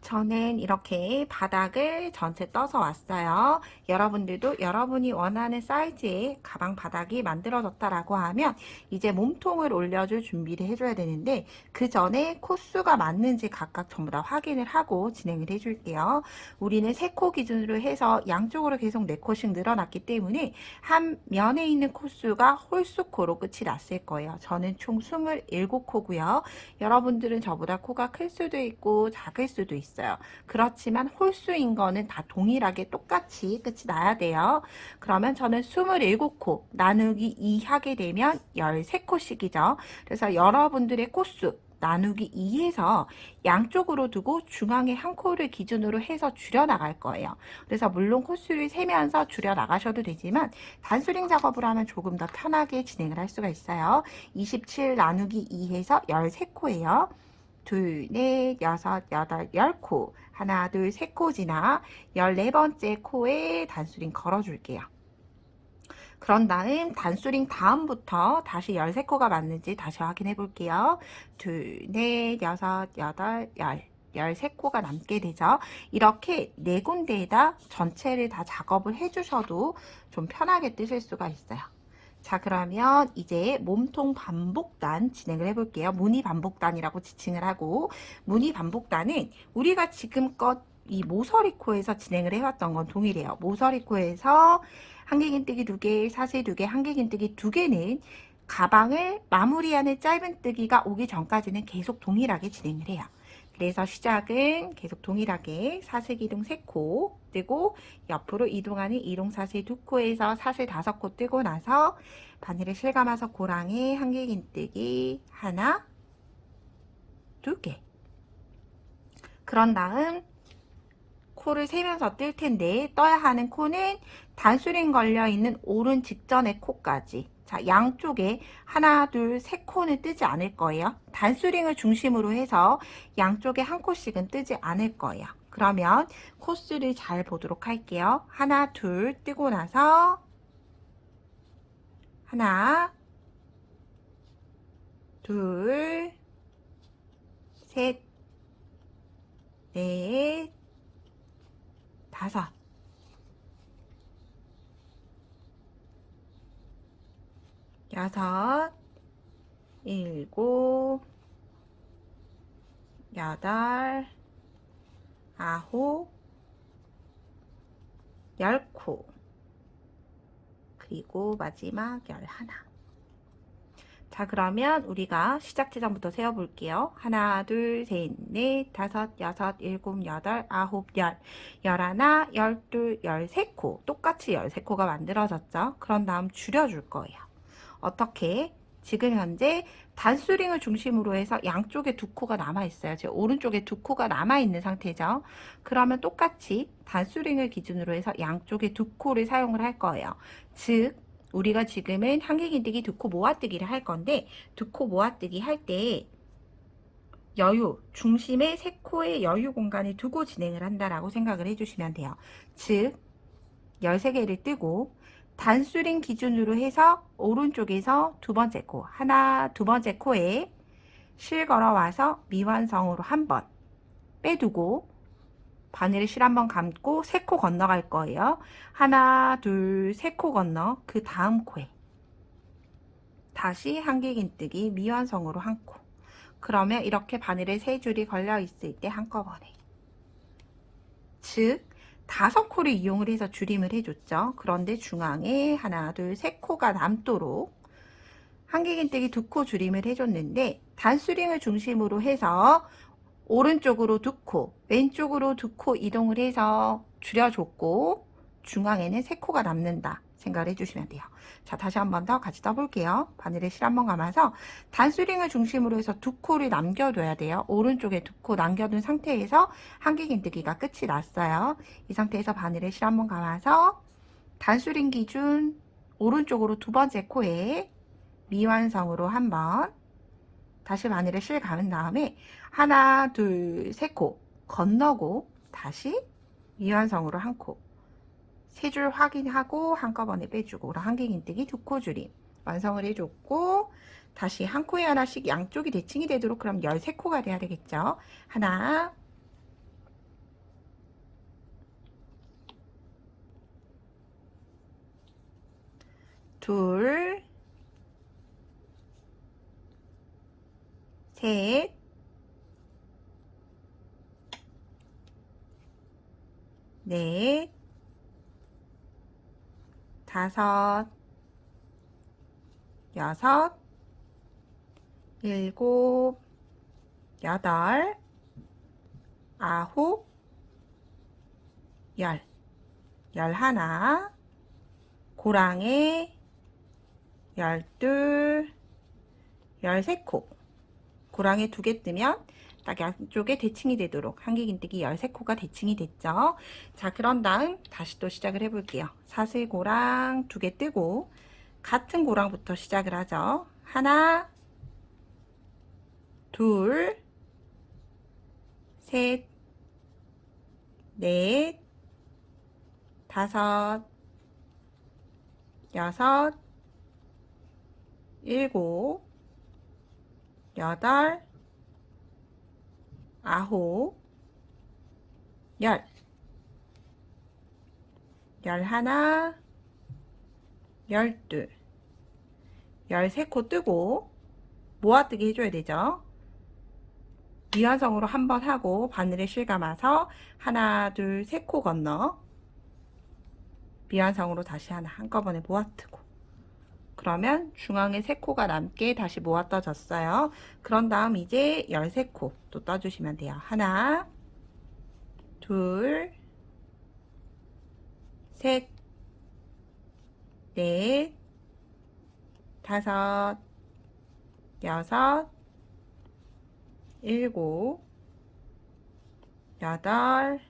저는 이렇게 바닥을 전체 떠서 왔어요. 여러분들도 여러분이 원하는 사이즈의 가방 바닥이 만들어졌다라고 하면 이제 몸통을 올려줄 준비를 해줘야 되는데, 그 전에 코수가 맞는지 각각 전부 다 확인을 하고 진행을 해줄게요. 우리는 3코 기준으로 해서 양쪽으로 계속 4코씩 늘어났기 때문에 한 면에 있는 코수가 홀수코로 끝이 났을 거예요. 저는 총 27코고요. 여러분들은 저보다 코가 클 수도 있고 작을 수도 있어요. 그렇지만 홀수인 거는 다 동일하게 똑같이 끝이 나야 돼요. 그러면 저는 27코 나누기 2 하게 되면 13코씩이죠. 그래서 여러분들의 코수 나누기 2해서 양쪽으로 두고 중앙에 한 코를 기준으로 해서 줄여나갈 거예요. 그래서 물론 코수를 세면서 줄여나가셔도 되지만 단수링 작업을 하면 조금 더 편하게 진행을 할 수가 있어요. 27 나누기 2해서 13코예요. 둘, 넷, 여섯, 여덟, 10코. 하나, 둘, 3코 지나 14번째 코에 단수링 걸어줄게요. 그런 다음 단수링 다음부터 다시 13코가 맞는지 다시 확인해 볼게요. 둘, 넷, 여섯, 여덟, 13코가 남게 되죠. 이렇게 4군데에다 전체를 다 작업을 해주셔도 좀 편하게 뜨실 수가 있어요. 자, 그러면 이제 몸통 반복단 진행을 해볼게요. 무늬 반복단이라고 지칭을 하고, 무늬 반복단은 우리가 지금껏 이 모서리코에서 진행을 해왔던 건 동일해요. 모서리코에서 한길긴뜨기 2개, 사슬 2개, 한길긴뜨기 2개는 가방을 마무리하는 짧은뜨기가 오기 전까지는 계속 동일하게 진행을 해요. 그래서 시작은 계속 동일하게 사슬기둥 3코 뜨고 옆으로 이동하는 이동사슬 2코에서 사슬 5코 뜨고 나서 바늘을 실감아서 고랑에 한길긴뜨기 하나, 2개. 그런 다음 코를 세면서 뜰 텐데, 떠야 하는 코는 단수링 걸려있는 오른 직전의 코까지. 자, 양쪽에 하나, 둘, 3코는 뜨지 않을 거예요. 단수링을 중심으로 해서 양쪽에 한 코씩은 뜨지 않을 거예요. 그러면 코수를 잘 보도록 할게요. 하나, 둘 뜨고 나서 하나, 둘, 셋, 넷, 5, 6, 7, 8, 9, 10코. 그리고 마지막 11. 자, 그러면 우리가 시작 지점부터 세어볼게요. 하나, 둘, 셋, 넷, 5, 6, 7, 8, 9, 10, 11, 12, 13코. 똑같이 13코가 만들어졌죠. 그런 다음 줄여줄 거예요. 어떻게? 지금 현재 단수링을 중심으로 해서 양쪽에 2코가 남아있어요. 제 오른쪽에 2코가 남아있는 상태죠. 그러면 똑같이 단수링을 기준으로 해서 양쪽에 2코를 사용을 할 거예요. 즉, 우리가 지금은 한길긴뜨기 2코 모아뜨기를 할 건데, 2코 모아뜨기 할 때 여유, 중심에 3코의 여유 공간을 두고 진행을 한다라고 생각을 해주시면 돼요. 즉, 13개를 뜨고 단수링 기준으로 해서 오른쪽에서 2번째 코, 하나, 2번째 코에 실 걸어와서 미완성으로 한번 빼두고 바늘을 실 한번 감고 3코 건너갈 거예요. 하나, 둘, 3코 건너 그 다음 코에 다시 한길긴뜨기 미완성으로 한 코. 그러면 이렇게 바늘에 3줄이 걸려 있을 때 한꺼번에, 즉 5코를 이용을 해서 줄임을 해줬죠. 그런데 중앙에 하나, 둘, 3코가 남도록 한길긴뜨기 2코 줄임을 해줬는데, 단수링을 중심으로 해서 오른쪽으로 2코, 왼쪽으로 2코 이동을 해서 줄여줬고 중앙에는 3코가 남는다 생각을 해주시면 돼요. 자, 다시 한 번 더 같이 떠볼게요. 바늘에 실 한번 감아서 단수링을 중심으로 해서 2코를 남겨둬야 돼요. 오른쪽에 2코 남겨둔 상태에서 한길긴뜨기가 끝이 났어요. 이 상태에서 바늘에 실 한번 감아서 단수링 기준 오른쪽으로 2번째 코에 미완성으로 한번 다시 바늘에 실 감은 다음에 하나, 둘, 3코 건너고 다시 미완성으로 한 코, 3줄 확인하고 한꺼번에 빼주고, 그럼 한길긴뜨기 2코 줄임 완성을 해줬고, 다시 한 코에 하나씩 양쪽이 대칭이 되도록 그럼 13코가 돼야 되겠죠. 하나, 둘, 셋, 넷, 다섯, 여섯, 일곱, 여덟, 아홉, 열, 열하나, 고랑에 열둘, 열세코. 고랑에 2개 뜨면 딱 양쪽에 대칭이 되도록 한길긴뜨기 13코가 대칭이 됐죠. 자, 그런 다음 다시 또 시작을 해볼게요. 사슬고랑 2개 뜨고 같은 고랑부터 시작을 하죠. 하나, 둘, 셋, 넷, 다섯, 여섯, 일곱, 여덟, 아홉, 열, 열하나, 열둘, 열세코 뜨고 모아뜨기 해줘야 되죠. 미완성으로 한 번 하고 바늘에 실감아서 하나, 둘, 세 코 건너 미완성으로 다시 하나 한꺼번에 모아뜨고, 그러면 중앙에 3코가 남게 다시 모아 떠졌어요. 그런 다음 이제 13코 또 떠주시면 돼요. 하나, 둘, 셋, 넷, 다섯, 여섯, 일곱, 여덟,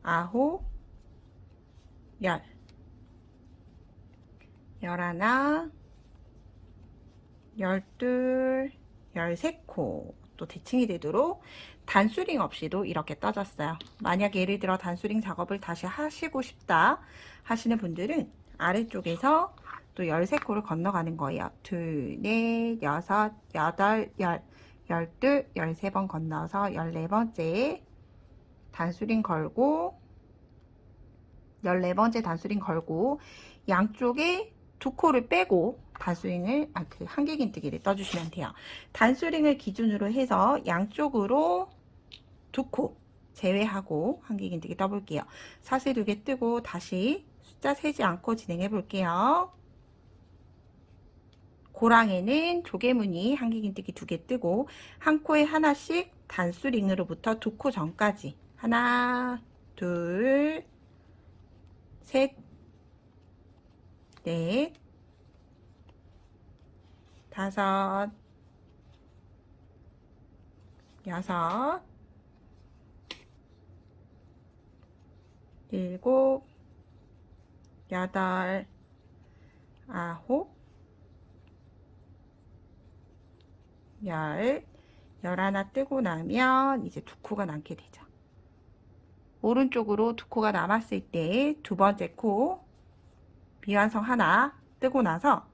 아홉, 열, 열하나, 열둘, 열세코 또 대칭이 되도록 단수링 없이도 이렇게 떠졌어요. 만약 예를 들어 단수링 작업을 다시 하시고 싶다 하시는 분들은 아래쪽에서 또 13코를 건너가는 거예요. 둘, 넷, 여섯, 여덟, 열, 열둘, 13번 건너서 14번째 단수링 걸고 14번째 단수링 걸고 양쪽에 2코를 빼고 단수링을 그 한길긴뜨기를 떠주시면 돼요. 단수링을 기준으로 해서 양쪽으로 2코 제외하고 한길긴뜨기 떠볼게요. 사슬 2개 뜨고 다시 숫자 세지 않고 진행해 볼게요. 고랑에는 조개무늬 한길긴뜨기 2개 뜨고 한 코에 하나씩 단수링으로부터 2코 전까지 하나, 둘, 셋, 넷, 다섯, 여섯, 일곱, 여덟, 아홉, 열, 열하나 뜨고 나면 이제 2코가 남게 되죠. 오른쪽으로 2코가 남았을 때 2번째 코 미완성 하나 뜨고 나서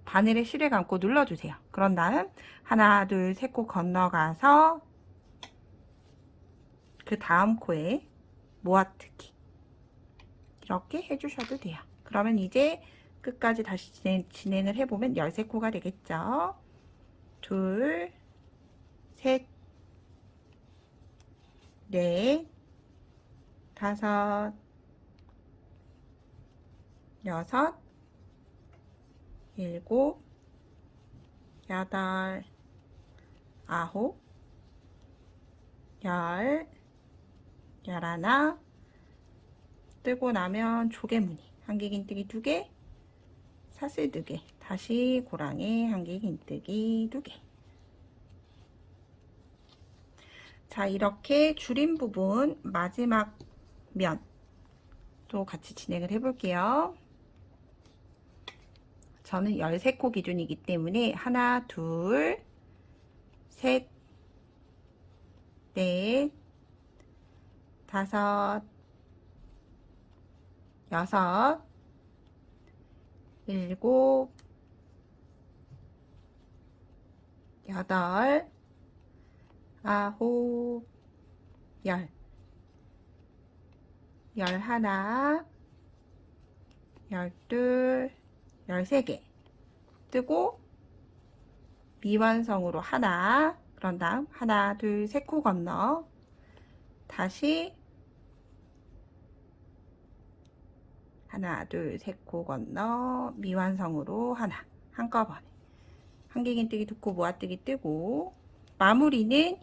바늘에 실을 감고 눌러주세요. 그런 다음 하나, 둘, 세 코 건너가서 그 다음 코에 모아뜨기 이렇게 해주셔도 돼요. 그러면 이제 끝까지 다시 진행을 해보면 13코가 되겠죠. 둘, 셋, 넷, 다섯, 여섯, 일곱, 여덟, 아홉, 열, 열하나 뜨고 나면 조개무늬 한길긴뜨기 2개, 사슬 2개, 다시 고랑에 한길긴뜨기 2개. 자, 이렇게 줄임 부분 마지막 면 또 같이 진행을 해 볼게요. 저는 13코 기준이기 때문에 하나, 둘, 셋, 넷, 다섯, 여섯, 일곱, 여덟, 아홉, 열, 열하나, 열둘, 13개 뜨고 미완성으로 하나, 그런 다음 하나, 둘, 셋 코 건너 다시 하나, 둘, 셋 코 건너 미완성으로 하나, 한꺼번에 한길긴뜨기 두 코 모아뜨기 뜨고 마무리는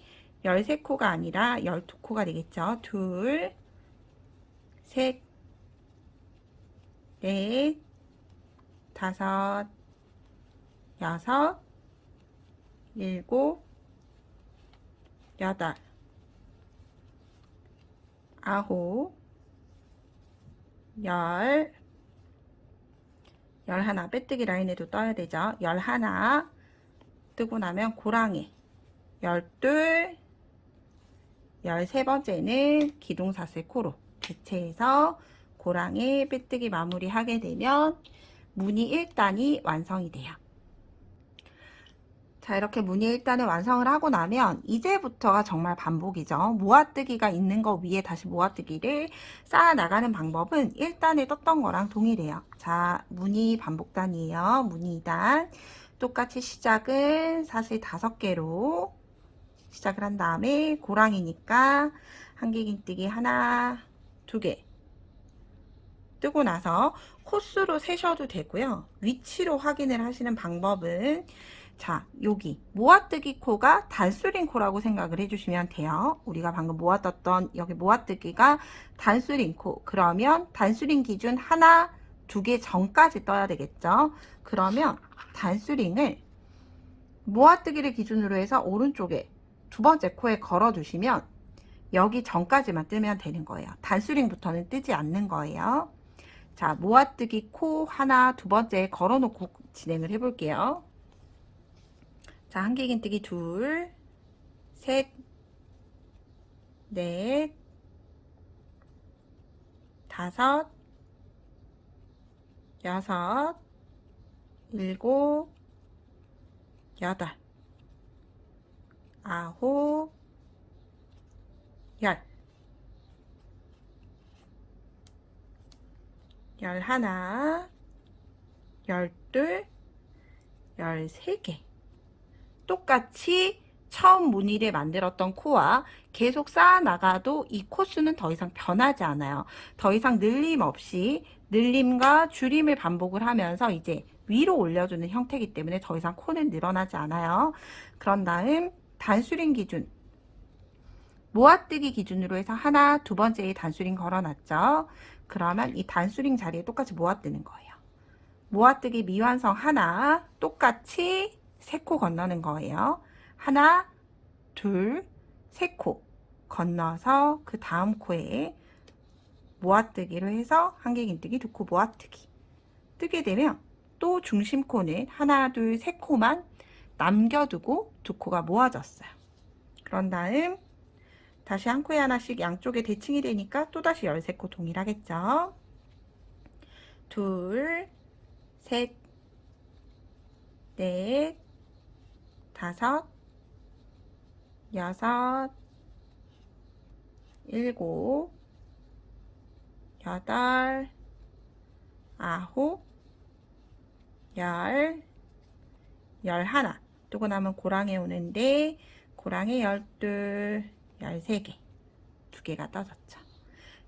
13코가 아니라 12코가 되겠죠. 둘, 셋, 넷, 다섯, 여섯, 일곱, 여덟, 아홉, 열하나, 빼뜨기 라인에도 떠야 되죠. 11 뜨고 나면 고랑이 12, 13번째는 기둥사슬 코로 개체해서 고랑이 빼뜨기 마무리 하게 되면 무늬 1단이 완성이 돼요. 자, 이렇게 무늬 1단을 완성을 하고 나면 이제부터가 정말 반복이죠. 모아뜨기가 있는 거 위에 다시 모아뜨기를 쌓아 나가는 방법은 1단에 떴던 거랑 동일해요. 자, 무늬 반복단이에요. 무늬 2단. 똑같이 시작은 사슬 5개로 시작을 한 다음에 고랑이니까 한길긴뜨기 하나, 2개 뜨고 나서 코스로 세셔도 되고요. 위치로 확인을 하시는 방법은 자, 여기 모아뜨기 코가 단수링 코라고 생각을 해주시면 돼요. 우리가 방금 모아떴던 여기 모아뜨기가 단수링 코. 그러면 단수링 기준 하나, 2개 전까지 떠야 되겠죠. 그러면 단수링을 모아뜨기를 기준으로 해서 오른쪽에 두 번째 코에 걸어 두시면 여기 전까지만 뜨면 되는 거예요. 단수링부터는 뜨지 않는 거예요. 자, 모아뜨기 코 하나, 두 번째에 걸어 놓고 진행을 해 볼게요. 자, 한길긴뜨기 둘, 셋, 넷, 다섯, 여섯, 일곱, 여덟, 아홉, 열, 11, 12, 13개. 똑같이 처음 무늬를 만들었던 코와 계속 쌓아 나가도 이 코수는 더 이상 변하지 않아요. 더 이상 늘림 없이 늘림과 줄임을 반복을 하면서 이제 위로 올려주는 형태이기 때문에 더 이상 코는 늘어나지 않아요. 그런 다음 단수링 기준 모아뜨기 기준으로 해서 하나, 두 번째에 단수링 걸어놨죠. 그러면 이 단수링 자리에 똑같이 모아뜨는 거예요. 모아뜨기 미완성 하나 똑같이 3코 건너는 거예요. 하나, 둘, 3코 건너서 그 다음 코에 모아뜨기로 해서 한길긴뜨기 2코 모아뜨기 뜨게 되면 또 중심코는 하나, 둘, 3코만 남겨두고 2코가 모아졌어요. 그런 다음 다시 한 코에 하나씩 양쪽에 대칭이 되니까 또다시 13코 동일하겠죠. 둘, 셋, 넷, 다섯, 여섯, 일곱, 여덟, 아홉, 열, 11 뜨고 나면 고랑에 오는데 고랑에 12, 13개 2개가 떠졌죠.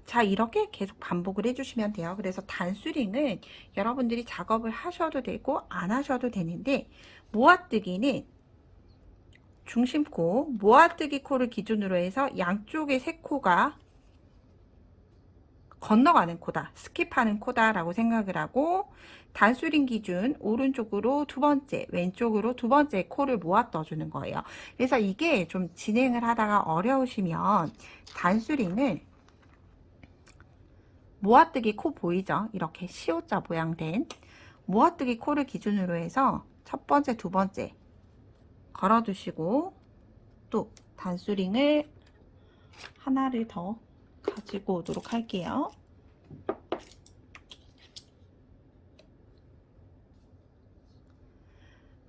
자, 이렇게 계속 반복을 해주시면 돼요. 그래서 단수링은 여러분들이 작업을 하셔도 되고 안 하셔도 되는데 모아뜨기는 중심코, 모아뜨기 코를 기준으로 해서 양쪽에 3코가 건너가는 코다, 스킵하는 코다 라고 생각을 하고 단수링 기준 오른쪽으로 두 번째, 왼쪽으로 두 번째 코를 모아 떠주는 거예요. 그래서 이게 좀 진행을 하다가 어려우시면 단수링을 모아뜨기 코 보이죠? 이렇게 시옷자 모양된 모아뜨기 코를 기준으로 해서 첫 번째, 두 번째 걸어두시고 또 단수링을 하나를 더 가지고 오도록 할게요.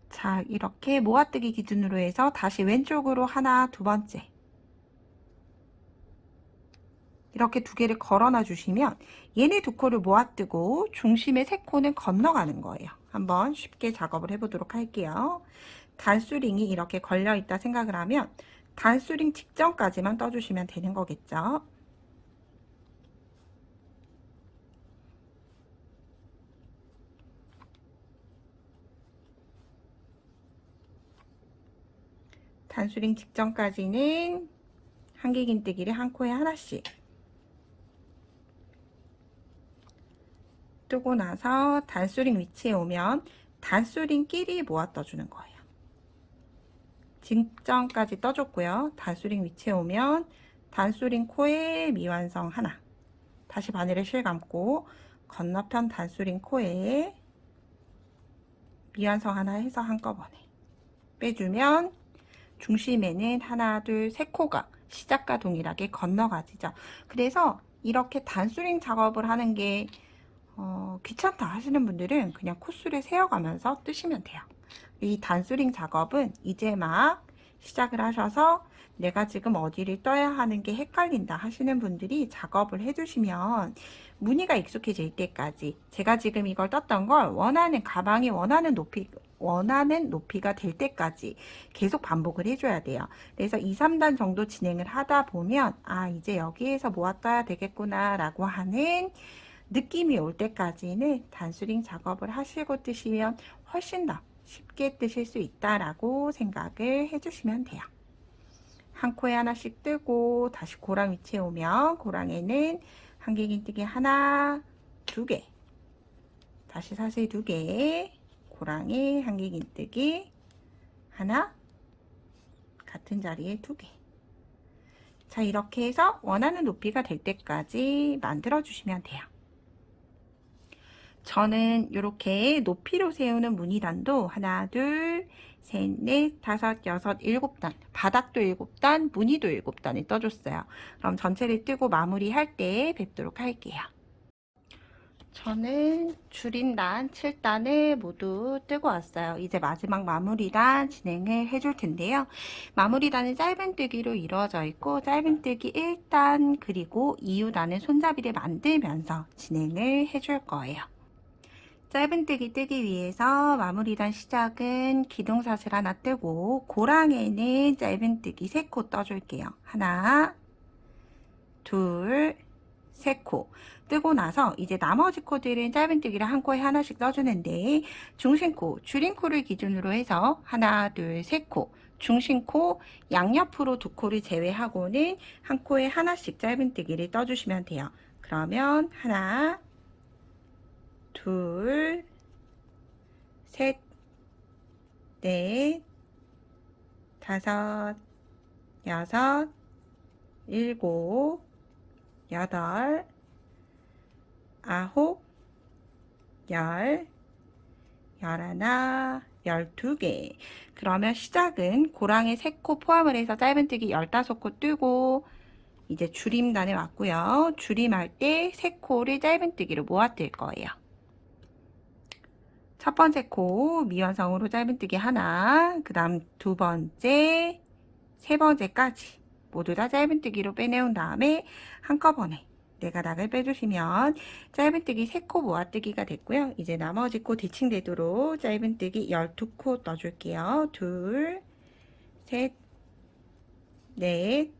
자, 이렇게 모아뜨기 기준으로 해서 다시 왼쪽으로 하나, 두 번째 이렇게 두 개를 걸어놔 주시면 얘네 두 코를 모아뜨고 중심의 세 코는 건너가는 거예요. 한번 쉽게 작업을 해보도록 할게요. 단수링이 이렇게 걸려있다 생각을 하면 단수링 직전까지만 떠주시면 되는 거겠죠. 단수링 직전까지는 한길긴뜨기를 한 코에 하나씩 뜨고 나서 단수링 위치에 오면 단수링끼리 모아 떠주는 거예요. 직전까지 떠줬고요. 단수링 위치에 오면 단수링 코에 미완성 하나, 다시 바늘을 실감고 건너편 단수링 코에 미완성 하나 해서 한꺼번에 빼주면 중심에는 하나, 둘, 세 코가 시작과 동일하게 건너가지죠. 그래서 이렇게 단수링 작업을 하는 게 귀찮다 하시는 분들은 그냥 코수를 세어가면서 뜨시면 돼요. 이 단수링 작업은 이제 막 시작을 하셔서 내가 지금 어디를 떠야 하는 게 헷갈린다 하시는 분들이 작업을 해주시면 무늬가 익숙해질 때까지, 제가 지금 이걸 떴던 걸 원하는 가방이 원하는 높이가 될 때까지 계속 반복을 해줘야 돼요. 그래서 2, 3단 정도 진행을 하다 보면 아, 이제 여기에서 모았어야 되겠구나 라고 하는 느낌이 올 때까지는 단수링 작업을 하시고 뜨시면 훨씬 더 쉽게 뜨실 수 있다라고 생각을 해주시면 돼요. 한 코에 하나씩 뜨고 다시 고랑 위치에 오면 고랑에는 한길긴뜨기 하나, 두 개, 다시 사슬 두 개, 고랑에 한길긴뜨기 하나, 같은 자리에 두 개. 자, 이렇게 해서 원하는 높이가 될 때까지 만들어 주시면 돼요. 저는 이렇게 높이로 세우는 무늬단도 하나, 둘, 셋, 넷, 다섯, 여섯, 일곱 단, 바닥도 7단, 무늬도 7단을 떠줬어요. 그럼 전체를 뜨고 마무리할 때 뵙도록 할게요. 저는 줄임단 7단을 모두 뜨고 왔어요. 이제 마지막 마무리단 진행을 해줄 텐데요. 마무리단은 짧은뜨기로 이루어져 있고 짧은뜨기 1단 그리고 2후단은 손잡이를 만들면서 진행을 해줄 거예요. 짧은뜨기 뜨기 위해서 마무리단 시작은 기둥사슬 하나 뜨고 고랑에는 짧은뜨기 3코 떠줄게요. 하나, 둘, 3코 뜨고 나서 이제 나머지 코들은 짧은뜨기를 한 코에 하나씩 떠주는데 중심코, 줄임코를 기준으로 해서 하나, 둘, 3코 중심코 양옆으로 2코를 제외하고는 한 코에 하나씩 짧은뜨기를 떠주시면 돼요. 그러면 하나, 둘, 셋, 넷, 다섯, 여섯, 일곱, 여덟, 아홉, 열, 열하나, 12개. 그러면 시작은 고랑에 3코 포함을 해서 짧은뜨기 15코 뜨고 이제 줄임단에 왔고요. 줄임할 때 3코를 짧은뜨기로 모아뜰 거예요. 첫 번째 코 미완성으로 짧은뜨기 하나, 그 다음 두 번째, 세 번째까지 모두 다 짧은뜨기로 빼내온 다음에 한꺼번에 4가닥을 빼주시면 짧은뜨기 3코 모아뜨기가 됐고요. 이제 나머지 코 대칭되도록 짧은뜨기 12코 떠줄게요. 둘, 셋, 넷,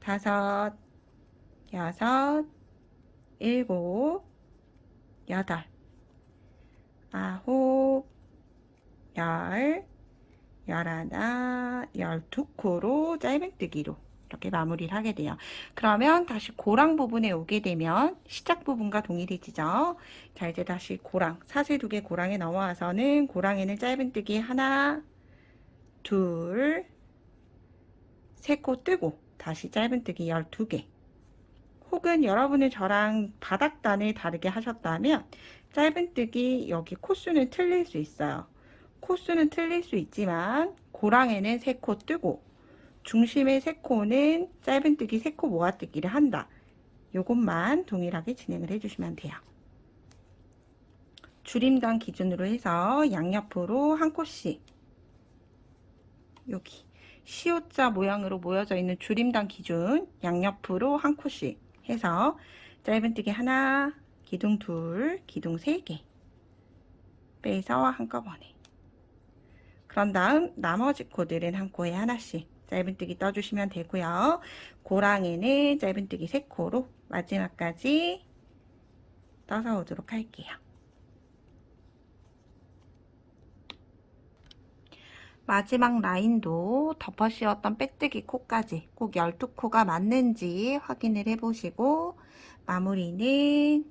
다섯, 여섯, 일곱, 여덟, 아홉, 열, 열하나, 12코로 짧은뜨기로 이렇게 마무리를 하게 돼요. 그러면 다시 고랑 부분에 오게 되면 시작 부분과 동일해지죠. 자, 이제 다시 고랑, 사슬 2개 고랑에 넘어와서는 고랑에는 짧은뜨기 하나, 둘, 3코 뜨고 다시 짧은뜨기 12개. 혹은 여러분은 저랑 바닥단을 다르게 하셨다면 짧은뜨기 여기 코수는 틀릴 수 있어요. 코수는 틀릴 수 있지만 고랑에는 3코 뜨고 중심의 3코는 짧은뜨기 3코 모아뜨기를 한다. 요것만 동일하게 진행을 해주시면 돼요. 줄임단 기준으로 해서 양옆으로 한 코씩 여기 C자 모양으로 모여져 있는 줄임당 기준 양옆으로 한 코씩 해서 짧은뜨기 하나, 기둥 둘, 기둥 3개 빼서 한꺼번에. 그런 다음 나머지 코들은 한 코에 하나씩 짧은뜨기 떠주시면 되고요. 고랑에는 짧은뜨기 3코로 마지막까지 떠서 오도록 할게요. 마지막 라인도 덮어 씌웠던 빼뜨기 코까지 꼭 12코가 맞는지 확인을 해보시고 마무리는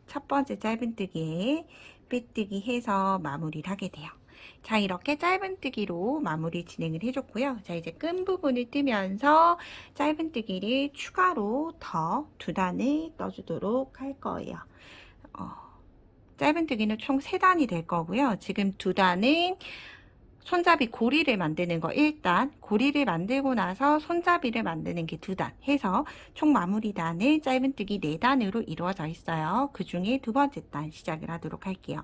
첫 번째 짧은뜨기에 빼뜨기 해서 마무리를 하게 돼요. 자, 이렇게 짧은뜨기로 마무리 진행을 해줬고요. 자, 이제 끈 부분을 뜨면서 짧은뜨기를 추가로 더 2단을 떠주도록 할 거예요. 짧은뜨기는 총 3단이 될 거고요. 지금 2단은 손잡이 고리를 만드는 거 1단, 고리를 만들고 나서 손잡이를 만드는 게 2단 해서 총 마무리 단은 짧은뜨기 4단으로 이루어져 있어요. 그 중에 두 번째 단 시작을 하도록 할게요.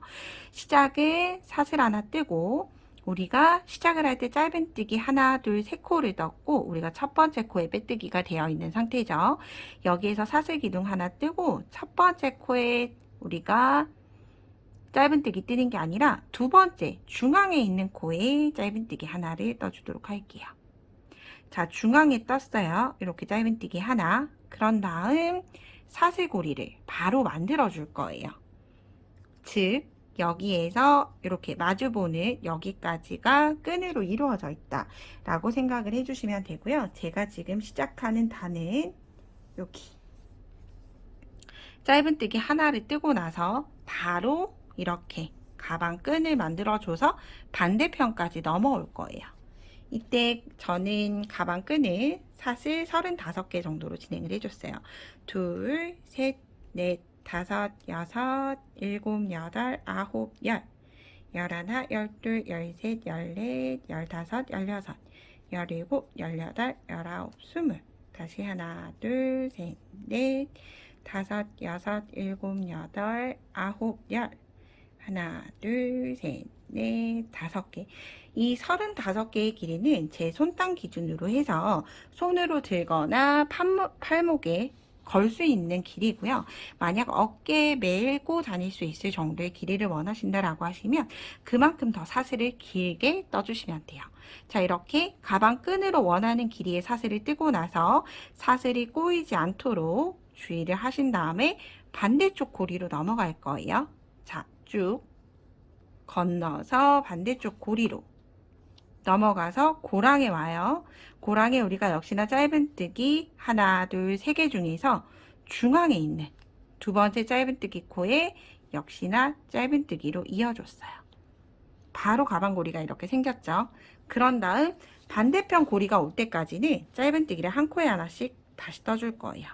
시작은 사슬 하나 뜨고 우리가 시작을 할 때 짧은뜨기 하나, 둘, 3코를 떴고 우리가 첫 번째 코에 빼뜨기가 되어 있는 상태죠. 여기에서 사슬 기둥 하나 뜨고 첫 번째 코에 우리가 짧은뜨기 뜨는 게 아니라 두 번째 중앙에 있는 코에 짧은뜨기 하나를 떠주도록 할게요. 자, 중앙에 떴어요. 이렇게 짧은뜨기 하나. 그런 다음 사슬고리를 바로 만들어 줄 거예요. 즉 여기에서 이렇게 마주보는 여기까지가 끈으로 이루어져 있다 라고 생각을 해주시면 되고요. 제가 지금 시작하는 단은 여기 짧은뜨기 하나를 뜨고 나서 바로 이렇게 가방 끈을 만들어 줘서 반대편까지 넘어올 거예요. 이때 저는 가방 끈을 사슬 35개 정도로 진행을 해줬어요. 2, 3, 4, 5, 6, 7, 8, 9, 10, 11, 12, 13, 14, 15, 16, 17, 18, 19, 20. 다시 하나, 둘, 셋, 넷, 5, 6, 7, 8, 9, 10. 하나, 둘, 셋, 넷, 5개. 이 35개의 길이는 제 손땅 기준으로 해서 손으로 들거나 팔목에 걸 수 있는 길이고요. 만약 어깨에 메고 다닐 수 있을 정도의 길이를 원하신다라고 하시면 그만큼 더 사슬을 길게 떠주시면 돼요. 자, 이렇게 가방 끈으로 원하는 길이의 사슬을 뜨고 나서 사슬이 꼬이지 않도록 주의를 하신 다음에 반대쪽 고리로 넘어갈 거예요. 자, 쭉 건너서 반대쪽 고리로 넘어가서 고랑에 와요. 고랑에 우리가 역시나 짧은뜨기 하나, 둘, 3개 중에서 중앙에 있는 두 번째 짧은뜨기 코에 역시나 짧은뜨기로 이어줬어요. 바로 가방고리가 이렇게 생겼죠. 그런 다음 반대편 고리가 올 때까지는 짧은뜨기를 한 코에 하나씩 다시 떠줄 거예요.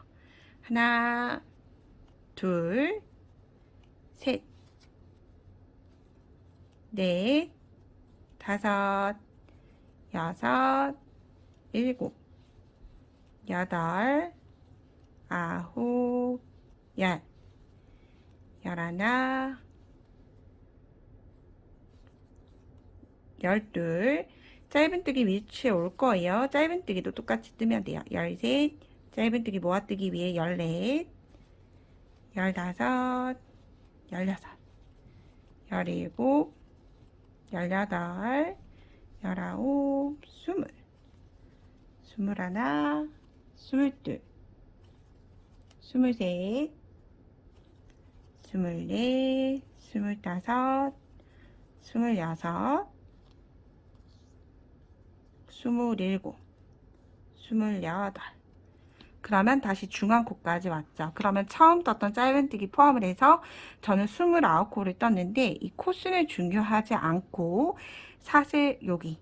하나, 둘, 셋, 넷, 5, 6, 7, 8, 9, 10, 11, 12. 짧은뜨기 위치에 올 거예요. 짧은뜨기도 똑같이 뜨면 돼요. 13, 짧은뜨기 모아뜨기 위에 14, 15, 16, 17, 18, 19, 20, 21, 22, 23, 24, 25, 26, 27, 28. 그러면 다시 중앙코까지 왔죠. 그러면 처음 떴던 짧은뜨기 포함을 해서 저는 29코를 떴는데 이 코수는 중요하지 않고 사슬 여기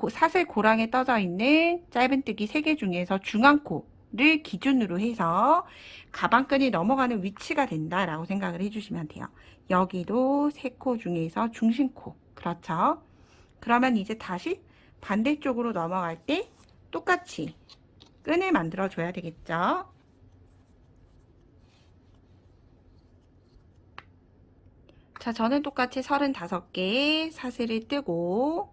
사슬 고랑에 떠져 있는 짧은뜨기 3개 중에서 중앙코를 기준으로 해서 가방끈이 넘어가는 위치가 된다라고 생각을 해주시면 돼요. 여기도 3코 중에서 중심코. 그렇죠? 그러면 이제 다시 반대쪽으로 넘어갈 때 똑같이 끈을 만들어 줘야 되겠죠. 자, 저는 똑같이 35개의 사슬을 뜨고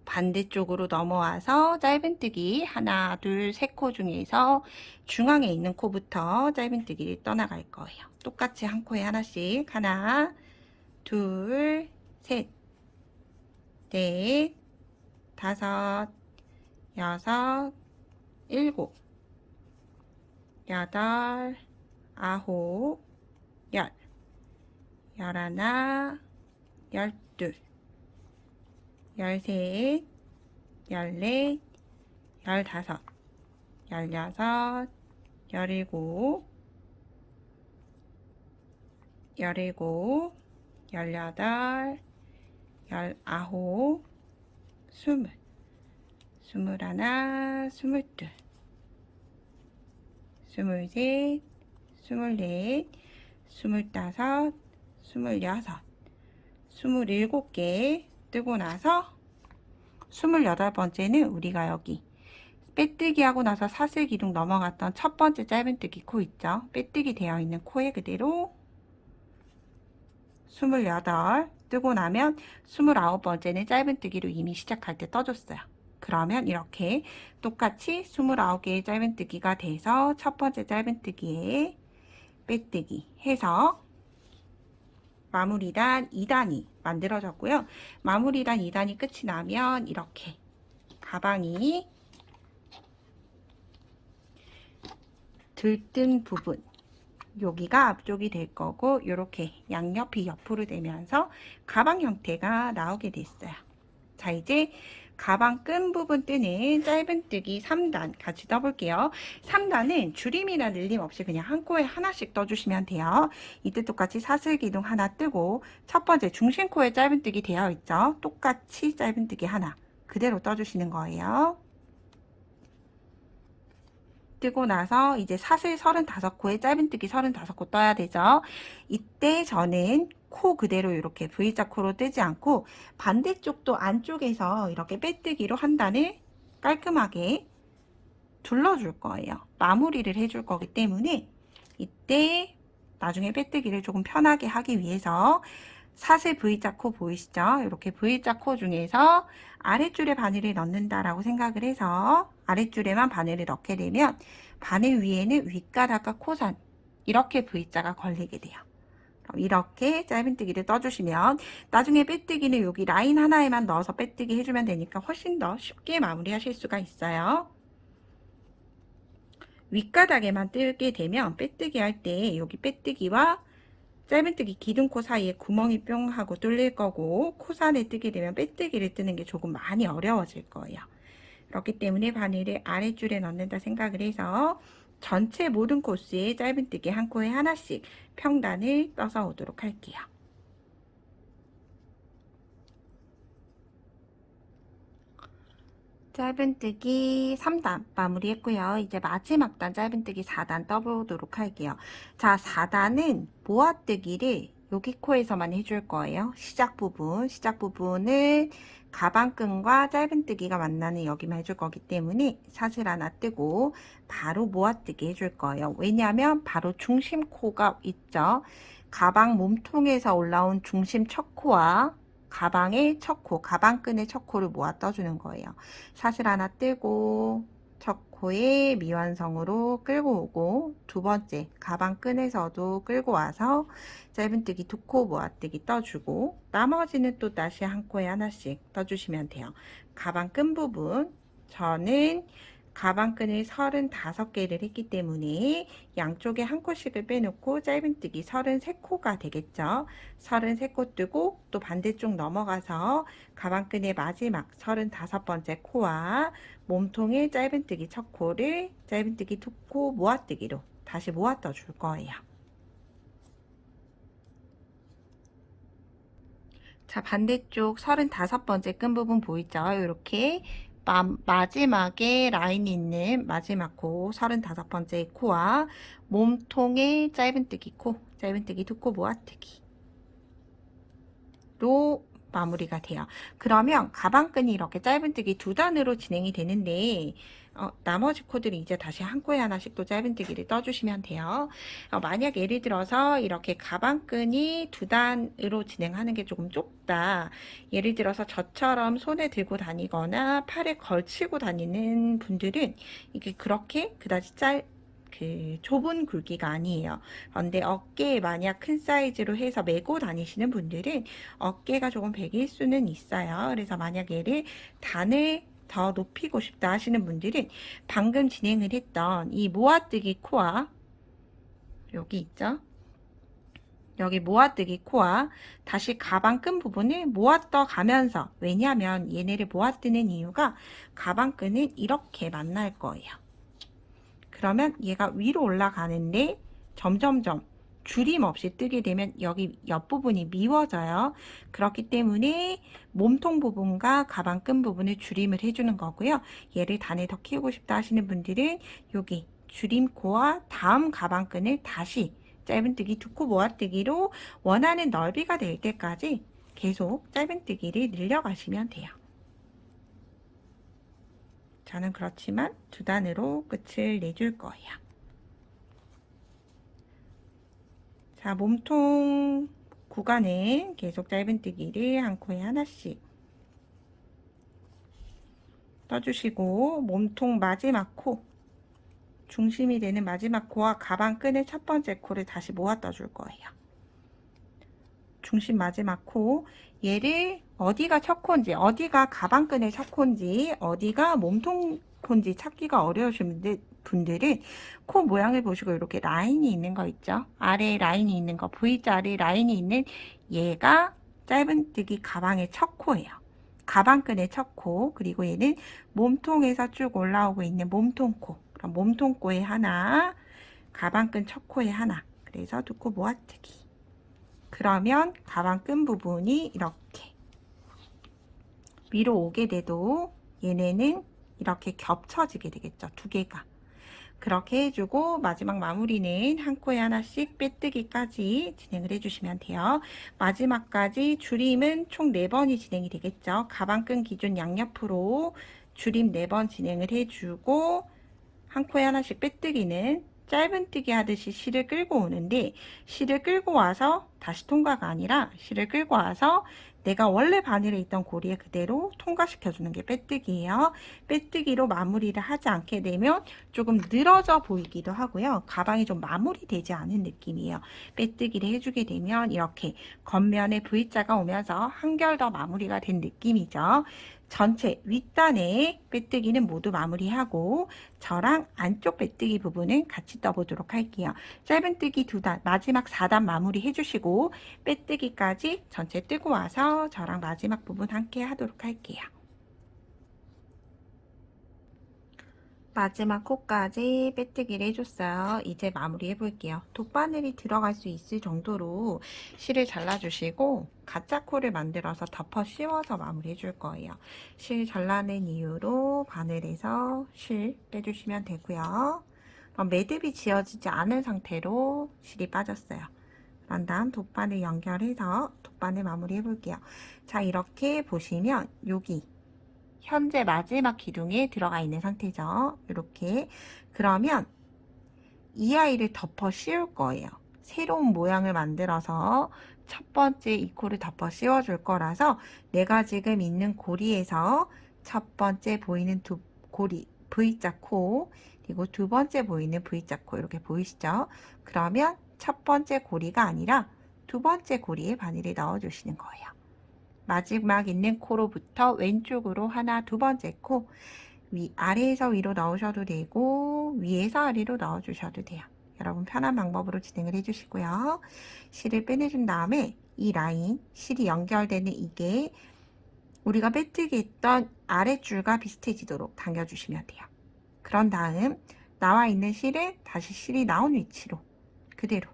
반대쪽으로 넘어와서 짧은뜨기 하나, 둘, 세 코 중에서 중앙에 있는 코부터 짧은뜨기를 떠나갈 거예요. 똑같이 한 코에 하나씩 하나, 둘, 셋, 넷, 다섯, 여섯, 일곱, 여덟, 아홉, 열, 열하나, 열둘, 열셋, 열넷, 열다섯, 열여섯, 열일곱, 열일곱, 열여덟, 열아홉, 스물, 스물하나, 스물둘, 스물셋, 스물넷, 스물다섯, 스물여섯, 27개 뜨고 나서 28번째는 우리가 여기 빼뜨기 하고 나서 사슬기둥 넘어갔던 첫 번째 짧은뜨기 코 있죠? 빼뜨기 되어 있는 코에 그대로 28 뜨고 나면 29번째는 짧은뜨기로 이미 시작할 때 떠줬어요. 그러면 이렇게 똑같이 29개의 짧은뜨기가 돼서 첫 번째 짧은뜨기에 빼뜨기 해서 마무리단 2단이 만들어졌고요. 마무리단 2단이 끝이 나면 이렇게 가방이 들뜬 부분 여기가 앞쪽이 될 거고 이렇게 양옆이 옆으로 되면서 가방 형태가 나오게 됐어요. 자, 이제 가방 끈 부분 뜨는 짧은뜨기 3단 같이 떠볼게요. 3단은 줄임이나 늘림 없이 그냥 한 코에 하나씩 떠주시면 돼요. 이때 똑같이 사슬기둥 하나 뜨고 첫 번째 중심코에 짧은뜨기 되어 있죠. 똑같이 짧은뜨기 하나 그대로 떠주시는 거예요. 뜨고 나서 이제 사슬 35코에 짧은뜨기 35코 떠야 되죠. 이때 저는 코 그대로 이렇게 V자 코로 뜨지 않고 반대쪽도 안쪽에서 이렇게 빼뜨기로 한 단을 깔끔하게 둘러줄 거예요. 마무리를 해줄 거기 때문에 이때 나중에 빼뜨기를 조금 편하게 하기 위해서 사슬 V자 코 보이시죠? 이렇게 V자 코 중에서 아랫줄에 바늘을 넣는다라고 생각을 해서 아랫줄에만 바늘을 넣게 되면 바늘 위에는 윗가닥과 코선 이렇게 V자가 걸리게 돼요. 그럼 이렇게 짧은뜨기를 떠주시면 나중에 빼뜨기는 여기 라인 하나에만 넣어서 빼뜨기 해주면 되니까 훨씬 더 쉽게 마무리하실 수가 있어요. 윗가닥에만 뜨게 되면 빼뜨기 할 때 여기 빼뜨기와 짧은뜨기 기둥코 사이에 구멍이 뿅 하고 뚫릴 거고 코산에 뜨게 되면 빼뜨기를 뜨는 게 조금 많이 어려워질 거예요. 그렇기 때문에 바늘을 아랫줄에 넣는다 생각을 해서 전체 모든 코스에 짧은뜨기 한 코에 하나씩 평단을 떠서 오도록 할게요. 짧은뜨기 3단 마무리했고요. 이제 마지막 단 짧은뜨기 4단 떠보도록 할게요. 자, 4단은 모아뜨기를 여기 코에서만 해줄 거예요. 시작 부분을 가방끈과 짧은뜨기가 만나는 여기만 해줄 거기 때문에 사슬 하나 뜨고 바로 모아뜨기 해줄 거예요. 왜냐하면 바로 중심 코가 있죠. 가방 몸통에서 올라온 중심 첫 코와 가방의 첫 코, 가방끈의 첫 코를 모아 떠주는 거예요. 사슬 하나 뜨고 첫 코에 미완성으로 끌고 오고 두 번째 가방끈에서도 끌고 와서 짧은뜨기 두 코 모아뜨기 떠주고 나머지는 또 다시 한 코에 하나씩 떠주시면 돼요. 가방끈 부분 저는 가방끈을 35개를 했기 때문에 양쪽에 한 코씩을 빼놓고 짧은뜨기 33코가 되겠죠. 33코 뜨고 또 반대쪽 넘어가서 가방끈의 마지막 35번째 코와 몸통의 짧은뜨기 첫 코를 짧은뜨기 두 코 모아뜨기로 다시 모아 떠줄 거예요. 자, 반대쪽 35번째 끈 부분 보이죠? 이렇게 마지막에 라인 있는 마지막 코 35번째 코와 몸통의 짧은뜨기 코, 짧은뜨기 두 코 모아뜨기로 마무리가 돼요. 그러면 가방끈이 이렇게 짧은뜨기 두 단으로 진행이 되는데 나머지 코드를 이제 다시 한 코에 하나씩 또 짧은뜨기를 떠주시면 돼요. 만약 예를 들어서 이렇게 가방끈이 두 단으로 진행하는 게 조금 좁다. 예를 들어서 저처럼 손에 들고 다니거나 팔에 걸치고 다니는 분들은 이게 그렇게 그다지 좁은 굵기가 아니에요. 그런데 어깨에 만약 큰 사이즈로 해서 메고 다니시는 분들은 어깨가 조금 배길 수는 있어요. 그래서 만약 얘를 단을 더 높이고 싶다 하시는 분들은 방금 진행을 했던 이 모아뜨기 코와 여기 있죠? 여기 모아뜨기 코와 다시 가방끈 부분을 모아떠 가면서, 왜냐하면 얘네를 모아뜨는 이유가 가방끈은 이렇게 만날 거예요. 그러면 얘가 위로 올라가는데 점점점 줄임 없이 뜨게 되면 여기 옆부분이 미워져요. 그렇기 때문에 몸통 부분과 가방끈 부분을 줄임을 해주는 거고요. 얘를 단에 더 키우고 싶다 하시는 분들은 여기 줄임코와 다음 가방끈을 다시 짧은뜨기 두 코 모아뜨기로 원하는 넓이가 될 때까지 계속 짧은뜨기를 늘려가시면 돼요. 저는 그렇지만 두 단으로 끝을 내줄 거예요. 자, 몸통 구간은 계속 짧은뜨기를 한 코에 하나씩 떠주시고, 몸통 마지막 코, 중심이 되는 마지막 코와 가방끈의 첫 번째 코를 다시 모아 떠줄 거예요. 중심 마지막 코, 얘를 어디가 첫 코인지, 어디가 가방끈의 첫 코인지, 어디가 몸통 코인지 찾기가 어려우신 분들은 코 모양을 보시고 이렇게 라인이 있는 거 있죠? 아래에 라인이 있는 거, V자 아래에 라인이 있는 얘가 짧은뜨기 가방의 첫 코예요. 가방끈의 첫 코, 그리고 얘는 몸통에서 쭉 올라오고 있는 몸통 코. 그럼 몸통 코에 하나, 가방끈 첫 코에 하나. 그래서 두 코 모아뜨기. 그러면 가방끈 부분이 이렇게 위로 오게 돼도 얘네는 이렇게 겹쳐지게 되겠죠. 두 개가. 그렇게 해주고 마지막 마무리는 한 코에 하나씩 빼뜨기까지 진행을 해주시면 돼요. 마지막까지 줄임은 총 4번이 진행이 되겠죠. 가방끈 기준 양옆으로 줄임 4번 진행을 해주고 한 코에 하나씩 빼뜨기는 짧은뜨기 하듯이 실을 끌고 오는데, 실을 끌고 와서 다시 통과가 아니라 실을 끌고 와서 내가 원래 바늘에 있던 고리에 그대로 통과시켜주는 게 빼뜨기예요. 빼뜨기로 마무리를 하지 않게 되면 조금 늘어져 보이기도 하고요. 가방이 좀 마무리되지 않은 느낌이에요. 빼뜨기를 해주게 되면 이렇게 겉면에 V자가 오면서 한결 더 마무리가 된 느낌이죠. 전체 윗단에 빼뜨기는 모두 마무리하고 저랑 안쪽 빼뜨기 부분은 같이 떠보도록 할게요. 짧은뜨기 2단, 마지막 4단 마무리 해주시고 빼뜨기까지 전체 뜨고 와서 저랑 마지막 부분 함께 하도록 할게요. 마지막 코까지 빼뜨기를 해줬어요. 이제 마무리 해볼게요. 돗바늘이 들어갈 수 있을 정도로 실을 잘라주시고 가짜 코를 만들어서 덮어 씌워서 마무리 해줄 거예요. 실 잘라낸 이유로 바늘에서 실 빼주시면 되고요. 매듭이 지어지지 않은 상태로 실이 빠졌어요. 그런 다음 돗바늘 연결해서 돗바늘 마무리 해볼게요. 자, 이렇게 보시면 여기 현재 마지막 기둥에 들어가 있는 상태죠. 이렇게. 그러면 이 아이를 덮어 씌울 거예요. 새로운 모양을 만들어서 첫 번째 이 코를 덮어 씌워 줄 거라서 내가 지금 있는 고리에서 첫 번째 보이는 두 고리 V자 코, 그리고 두 번째 보이는 V자 코, 이렇게 보이시죠? 그러면 첫 번째 고리가 아니라 두 번째 고리에 바늘을 넣어 주시는 거예요. 마지막 있는 코로부터 왼쪽으로 하나, 두 번째 코, 아래에서 위로 넣으셔도 되고 위에서 아래로 넣어주셔도 돼요. 여러분 편한 방법으로 진행을 해주시고요. 실을 빼내준 다음에 이 라인, 실이 연결되는 이게 우리가 빼뜨기 했던 아랫줄과 비슷해지도록 당겨주시면 돼요. 그런 다음 나와 있는 실을 다시 실이 나온 위치로 그대로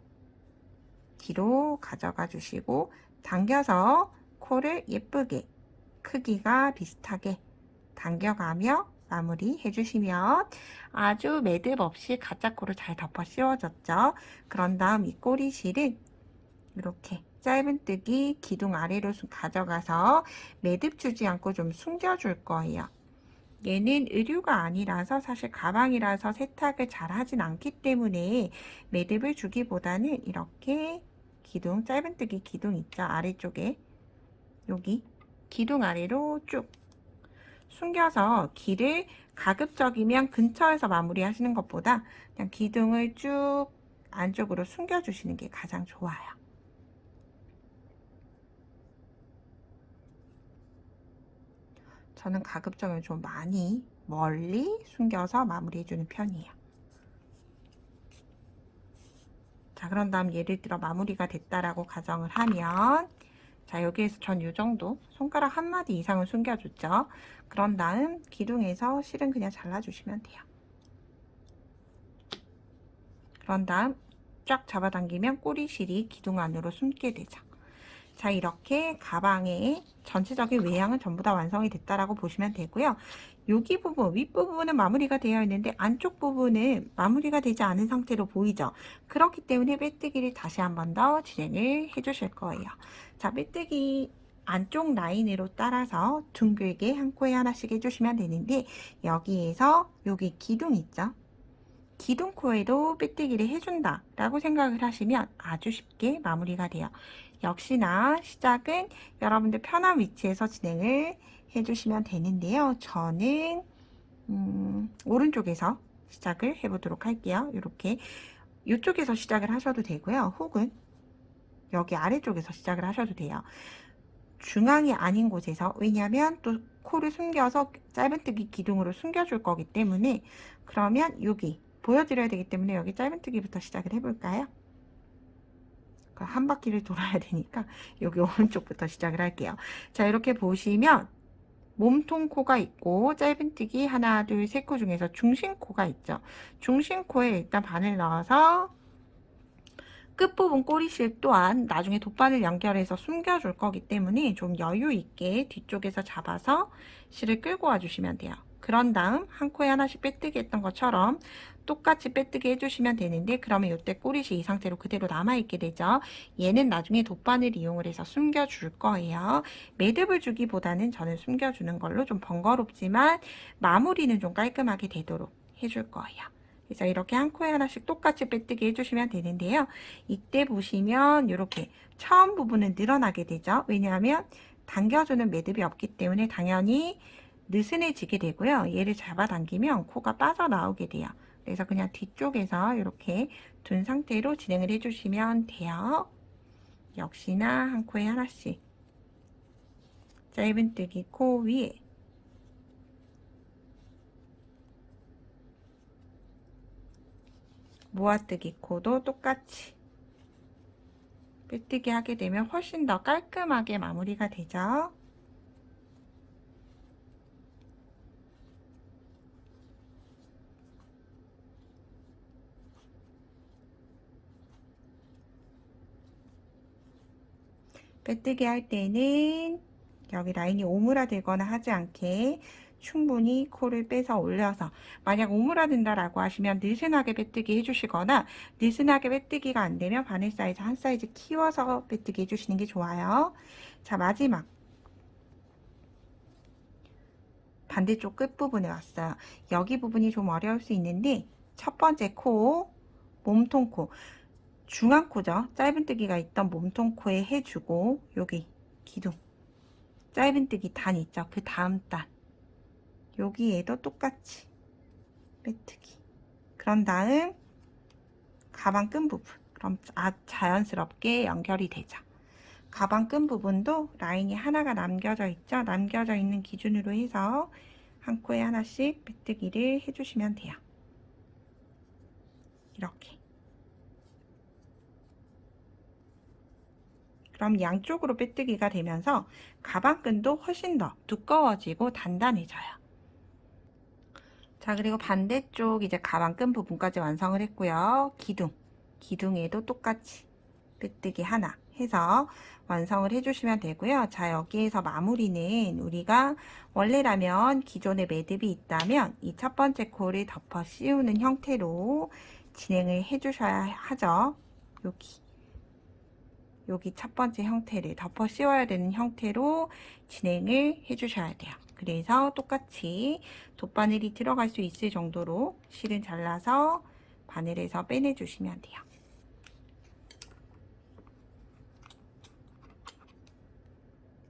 뒤로 가져가 주시고 당겨서 코를 예쁘게 크기가 비슷하게 당겨가며 마무리 해주시면 아주 매듭 없이 가짜 코를 잘 덮어 씌워졌죠. 그런 다음 이 꼬리실은 이렇게 짧은뜨기 기둥 아래로 가져가서 매듭 주지 않고 좀 숨겨줄 거예요. 얘는 의류가 아니라서 사실 가방이라서 세탁을 잘 하진 않기 때문에 매듭을 주기보다는 이렇게 기둥, 짧은뜨기 기둥 있죠? 아래쪽에 여기 기둥 아래로 쭉 숨겨서 길을 가급적이면 근처에서 마무리 하시는 것보다 그냥 기둥을 쭉 안쪽으로 숨겨 주시는 게 가장 좋아요. 저는 가급적이면 좀 많이 멀리 숨겨서 마무리해 주는 편이에요. 자, 그런 다음 예를 들어 마무리가 됐다라고 가정을 하면, 자, 여기에서 전 이 정도 손가락 한 마디 이상을 숨겨줬죠. 그런 다음 기둥에서 실은 그냥 잘라주시면 돼요. 그런 다음 쫙 잡아당기면 꼬리실이 기둥 안으로 숨게 되죠. 자, 이렇게 가방의 전체적인 외양은 전부 다 완성이 됐다라고 보시면 되고요. 여기 부분, 윗부분은 마무리가 되어 있는데 안쪽 부분은 마무리가 되지 않은 상태로 보이죠. 그렇기 때문에 빼뜨기를 다시 한 번 더 진행을 해 주실 거예요. 자, 빼뜨기 안쪽 라인으로 따라서 둥글게 한 코에 하나씩 해주시면 되는데, 여기에서 여기 기둥 있죠. 기둥 코에도 빼뜨기를 해준다 라고 생각을 하시면 아주 쉽게 마무리가 돼요. 역시나 시작은 여러분들 편한 위치에서 진행을 해주시면 되는데요. 저는 오른쪽에서 시작을 해보도록 할게요. 이렇게 이쪽에서 시작을 하셔도 되고요. 혹은 여기 아래쪽에서 시작을 하셔도 돼요. 중앙이 아닌 곳에서, 왜냐하면 또 코를 숨겨서 짧은뜨기 기둥으로 숨겨줄 거기 때문에, 그러면 여기 보여드려야 되기 때문에 여기 짧은뜨기부터 시작을 해볼까요? 한 바퀴를 돌아야 되니까 여기 오른쪽부터 시작을 할게요. 자, 이렇게 보시면 몸통 코가 있고 짧은뜨기 하나 둘 셋 코 중에서 중심코가 있죠. 중심코에 일단 바늘 넣어서 끝부분 꼬리실 또한 나중에 돗바늘 연결해서 숨겨줄 거기 때문에 좀 여유 있게 뒤쪽에서 잡아서 실을 끌고 와주시면 돼요. 그런 다음 한 코에 하나씩 빼뜨기 했던 것처럼 똑같이 빼뜨기 해주시면 되는데, 그러면 이때 꼬리실 이 상태로 그대로 남아있게 되죠. 얘는 나중에 돗바늘 이용을 해서 숨겨줄 거예요. 매듭을 주기보다는 저는 숨겨주는 걸로 좀 번거롭지만 마무리는 좀 깔끔하게 되도록 해줄 거예요. 그래서 이렇게 한 코에 하나씩 똑같이 빼뜨기 해주시면 되는데요. 이때 보시면 이렇게 처음 부분은 늘어나게 되죠. 왜냐하면 당겨주는 매듭이 없기 때문에 당연히 느슨해지게 되고요. 얘를 잡아당기면 코가 빠져나오게 돼요. 그래서 그냥 뒤쪽에서 이렇게 둔 상태로 진행을 해주시면 돼요. 역시나 한 코에 하나씩 짧은뜨기 코 위에 모아뜨기 코도 똑같이 빼뜨기 하게 되면 훨씬 더 깔끔하게 마무리가 되죠. 빼뜨기 할 때는 여기 라인이 오므라들거나 하지 않게 충분히 코를 빼서 올려서, 만약 오므라든다라고 하시면 느슨하게 빼뜨기 해주시거나, 느슨하게 빼뜨기가 안 되면 바늘 사이즈 한 사이즈 키워서 빼뜨기 해주시는 게 좋아요. 자, 마지막 반대쪽 끝부분에 왔어요. 여기 부분이 좀 어려울 수 있는데, 첫 번째 코, 몸통 코, 중앙 코죠. 짧은뜨기가 있던 몸통 코에 해주고, 여기 기둥 짧은뜨기 단 있죠. 그 다음 단 여기에도 똑같이 빼뜨기. 그런 다음 가방 끈 부분, 그럼 자연스럽게 연결이 되죠. 가방 끈 부분도 라인이 하나가 남겨져 있죠. 남겨져 있는 기준으로 해서 한 코에 하나씩 빼뜨기를 해주시면 돼요. 이렇게. 그럼 양쪽으로 빼뜨기가 되면서 가방끈도 훨씬 더 두꺼워지고 단단해져요. 자, 그리고 반대쪽 이제 가방끈 부분까지 완성을 했고요. 기둥에도 똑같이 빼뜨기 하나 해서 완성을 해주시면 되고요. 자, 여기에서 마무리는 우리가 원래라면 기존에 매듭이 있다면 이 첫 번째 코를 덮어 씌우는 형태로 진행을 해주셔야 하죠. 여기 첫 번째 형태를 덮어 씌워야 되는 형태로 진행을 해주셔야 돼요. 그래서 똑같이 돗바늘이 들어갈 수 있을 정도로 실은 잘라서 바늘에서 빼내주시면 돼요.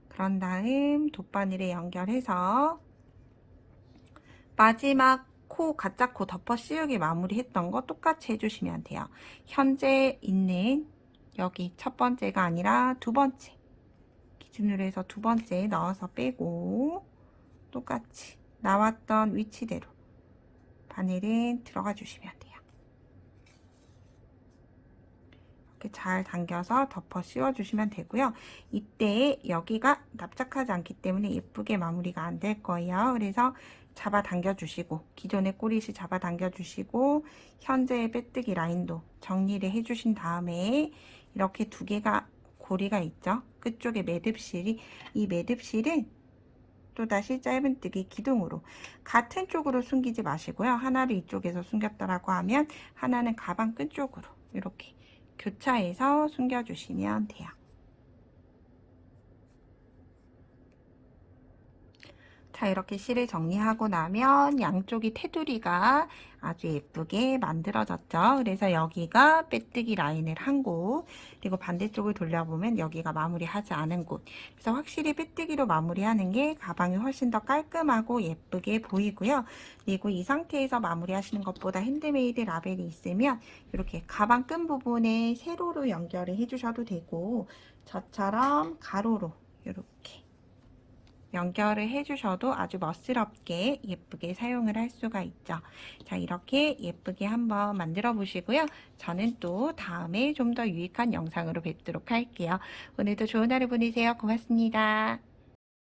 그런 다음 돗바늘에 연결해서 마지막 코, 가짜 코 덮어 씌우기 마무리했던 거 똑같이 해주시면 돼요. 현재 있는 여기 첫 번째가 아니라 두 번째 기준으로 해서 두 번째 넣어서 빼고 똑같이 나왔던 위치대로 바늘은 들어가 주시면 돼요. 이렇게 잘 당겨서 덮어 씌워 주시면 되고요. 이때 여기가 납작하지 않기 때문에 예쁘게 마무리가 안 될 거예요. 그래서 잡아 당겨 주시고 기존의 꼬리실 잡아 당겨 주시고 현재의 빼뜨기 라인도 정리를 해 주신 다음에 이렇게 두 개가 고리가 있죠. 끝쪽에 매듭실이, 이 매듭실은 또다시 짧은뜨기 기둥으로 같은 쪽으로 숨기지 마시고요. 하나를 이쪽에서 숨겼다라고 하면 하나는 가방 끝쪽으로 이렇게 교차해서 숨겨주시면 돼요. 자, 이렇게 실을 정리하고 나면 양쪽이 테두리가 아주 예쁘게 만들어졌죠. 그래서 여기가 빼뜨기 라인을 한 곳, 그리고 반대쪽을 돌려보면 여기가 마무리하지 않은 곳. 그래서 확실히 빼뜨기로 마무리하는 게 가방이 훨씬 더 깔끔하고 예쁘게 보이고요. 그리고 이 상태에서 마무리하시는 것보다 핸드메이드 라벨이 있으면 이렇게 가방 끈 부분에 세로로 연결을 해주셔도 되고, 저처럼 가로로 이렇게 연결을 해주셔도 아주 멋스럽게 예쁘게 사용을 할 수가 있죠. 자, 이렇게 예쁘게 한번 만들어 보시고요. 저는 또 다음에 좀 더 유익한 영상으로 뵙도록 할게요. 오늘도 좋은 하루 보내세요. 고맙습니다.